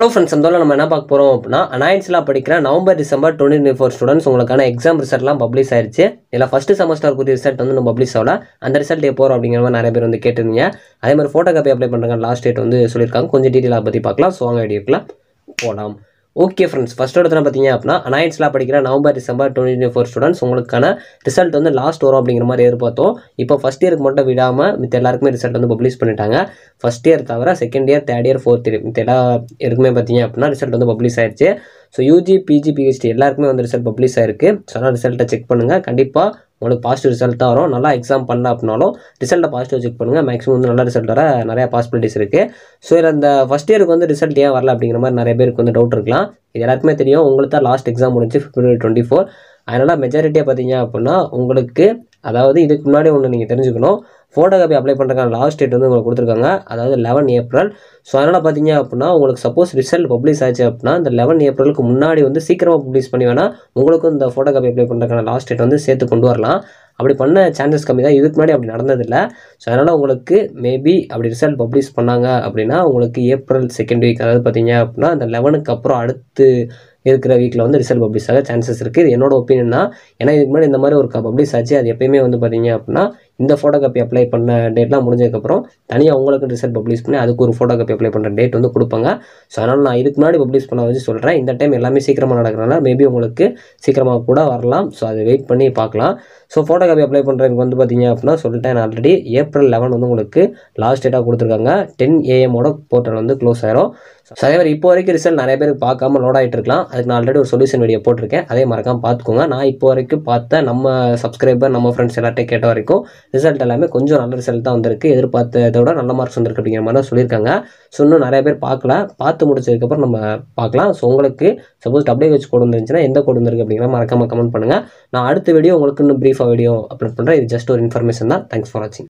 Hello friends, இந்த நம்ம என்ன பார்க்க போகிறோம் அப்படின்னா, அனாயின்ஸ்லாம் படிக்கிற நவம்பர் டிசம்பர் 2024 ஸ்டூடெண்ட்ஸ் உங்களுக்கான எக்ஸாம் ரிசல்ட்லாம் பப்ளிஷ் ஆயிடுச்சு. இதில் ஃபஸ்ட்டு செமஸ்டருக்கு ரிசல்ட் வந்து நம்ம பப்ளிஷ் ஆகல. அந்த ரிசல்ட் எப்போ வரும் அப்படிங்கிற மாதிரி நிறைய பேர் வந்து கேட்டிருந்தீங்க. அதே மாதிரி ஃபோட்டோ காப்பி அப்ளை பண்ணுறாங்க லாஸ்ட் டேட் வந்து சொல்லியிருக்காங்க. கொஞ்சம் டீட்டெயிலாக பற்றி பார்க்கலாம். ஸோ வாங்க வீடியோக்குலாம் போகலாம். ஓகே ஃப்ரெண்ட்ஸ், ஃபஸ்ட் எடுத்து பார்த்தீங்க அப்படின்னா, அனாயின்ஸ்லாம் படிக்கிற நவம்பர் டிசம்பர் 2024 ஸ்டூடெண்ட்ஸ் உங்களுக்கான ரிசல்ட் வந்து லாஸ்ட் வரும் அப்படிங்கிற மாதிரி எதிர்பார்த்தோம். இப்போ ஃபஸ்ட் இயருக்கு மட்டும் விடாமல் மித்த எல்லாருக்குமே ரிசல்ட் வந்து பப்ளிஷ் பண்ணிட்டாங்க. ஃபஸ்ட் இயர் தவிர second year, third year, fourth year மித்த எல்லா இருக்குமே பார்த்தீங்க அப்படின்னா ரிசல்ட் வந்து பப்ளிஷ் ஆயிடுச்சு. ஸோ யூஜி, பிஜி, பிஹெச்டி எல்லாருக்குமே வந்து ரிசல்ட் பப்ளிஷ் ஆயிருக்கு. ஸோ அதனால் ரிசல்ட்டை செக் பண்ணுங்கள். கண்டிப்பாக உங்களுக்கு பாசிட்டிவ் ரிசல்ட் தான் வரும். நல்லா எக்ஸாம் பண்ணல அப்படின்னாலும் ரிசல்ட்டை பாசிட்டிவ் செக் பண்ணுங்கள். மேக்ஸிமம் வந்து நல்ல ரிசல்ட் வர நிறையா பாசிபிலிட்டிஸ் இருக்குது. ஸோ இதில் அந்த ஃபஸ்ட் இயருக்கு வந்து ரிசல்ட் ஏன் வரல அப்படிங்கிற மாதிரி நிறைய பேருக்கு வந்து டவுட் இருக்கலாம். இது எல்லாருக்குமே தெரியும். உங்களுக்கு தான் லாஸ்ட் எக்ஸாம் முடிஞ்சு February 24. அதனால் மெஜாரிட்டியாக பார்த்தீங்க அப்படின்னா உங்களுக்கு, அதாவது இதுக்கு முன்னாடி ஒன்று நீங்கள் தெரிஞ்சுக்கணும். ஃபோட்டோ காப்பி அப்ளை பண்ணுறதுக்கான லாஸ்ட் டேட் வந்து உங்களுக்கு கொடுத்துருக்காங்க, அதாவது 11 ஏப்ரல். ஸோ அதனால் பார்த்தீங்க அப்படின்னா உங்களுக்கு சப்போஸ் ரிசல்ட் பப்ளிஷ் ஆச்சு அப்படின்னா இந்த 11 ஏப்ரலுக்கு முன்னாடி வந்து சீக்கிரமாக பப்ளிஷ் பண்ணி வேணால் உங்களுக்கும் இந்த ஃபோட்டோ காப்பி அப்ளை பண்ணுறதுக்கான லாஸ்ட் டேட் வந்து சேர்த்து கொண்டு வரலாம். அப்படி பண்ண சான்சஸ் கம்மி தான். இதுக்கு முன்னாடி அப்படி நடந்ததில்லை. ஸோ அதனால் உங்களுக்கு மேபி அப்படி ரிசல்ட் பப்ளிஷ் பண்ணாங்க அப்படின்னா உங்களுக்கு ஏப்ரல் செகண்ட் வீக், அதாவது பார்த்தீங்க அப்படின்னா அந்த 11க்கு அப்புறம் அடுத்து இருக்கிற வீக்கில் வந்து ரிசல்ட் பப்ளிஷ் ஆக சான்சஸ் இருக்குது. இது என்னோட ஒப்பீனியன் தான். ஏன்னா இதுக்கு முன்னாடி இந்த மாதிரி ஒரு பப்ளிஷ் ஆச்சு. அது எப்பயுமே வந்து பார்த்தீங்க அப்படின்னா இந்த ஃபோட்டோ காப்பி அப்ளை பண்ண டேட்லாம் முடிஞ்சதுக்கப்புறம் தனியாக உங்களுக்கு ரிசல்ட் பப்ளிஷ் பண்ணி அதுக்கு ஒரு ஃபோட்டோ காப்பி அப்ளை பண்ணுற டேட் வந்து கொடுப்பாங்க. ஸோ அதனால் நான் இதுக்கு முன்னாடி பப்ளிஷ் பண்ண வச்சு சொல்கிறேன். இந்த டைம் எல்லாமே சீக்கிரமாக நடக்கிறனால மேபி உங்களுக்கு சீக்கிரமாக கூட வரலாம். ஸோ அதை வெயிட் பண்ணி பார்க்கலாம். ஸோ ஃபோட்டோ காப்பி அப்ளை பண்ணுறதுக்கு வந்து பார்த்தீங்க அப்படின்னா சொல்லிட்டேன் நான் ஆல்ரெடி. ஏப்ரல் 11 வந்து உங்களுக்கு லாஸ்ட் டேட்டாக கொடுத்துருக்காங்க. 10 AM போர்ட்டல் வந்து க்ளோஸ் ஆயிரும். ஸோ அதே மாதிரி இப்போ வரைக்கும் ரிசல்ட் நிறைய பேருக்கு பார்க்காம லோட் ஆகிட்டு இருக்கலாம். அதுக்கு நான் ஆல்ரெடி ஒரு சொல்யூஷன் வீடியோ போட்டிருக்கேன். அதே மறக்காமல் பார்த்துக்கோங்க. நான் இப்போ வரைக்கும் பார்த்த நம்ம சப்ஸ்கிரைபர், நம்ம ஃப்ரெண்ட்ஸ் எல்லார்ட்டையும் கேட்ட வரைக்கும் ரிசல்ட் எல்லாமே கொஞ்சம் நல்ல ரிசல்ட் தான் வந்திருக்கு. எதிர்பார்த்ததை விட நல்ல மார்க்ஸ் வந்திருக்கு அப்படிங்கிற மாதிரி தான் சொல்லியிருக்காங்க. ஸோ இன்னும் நிறைய பேர் பார்த்து முடிச்சதுக்கப்புறம் நம்ம பார்க்கலாம். ஸோ உங்களுக்கு சப்போஸ் WH கோடு வந்துருந்துச்சுன்னா எந்த கோடு வந்துருக்கு அப்படிங்கிற மறக்காமல் கமெண்ட் பண்ணுங்கள். நான் அடுத்த வீடியோ உங்களுக்கு இன்னும் ப்ரீஃபாக வீடியோ அப்லோட் பண்ணுறேன். இது ஜஸ்ட் ஒரு இன்ஃபர்மேஷன் தான். தேங்க்ஸ் ஃபார் வாட்சிங்.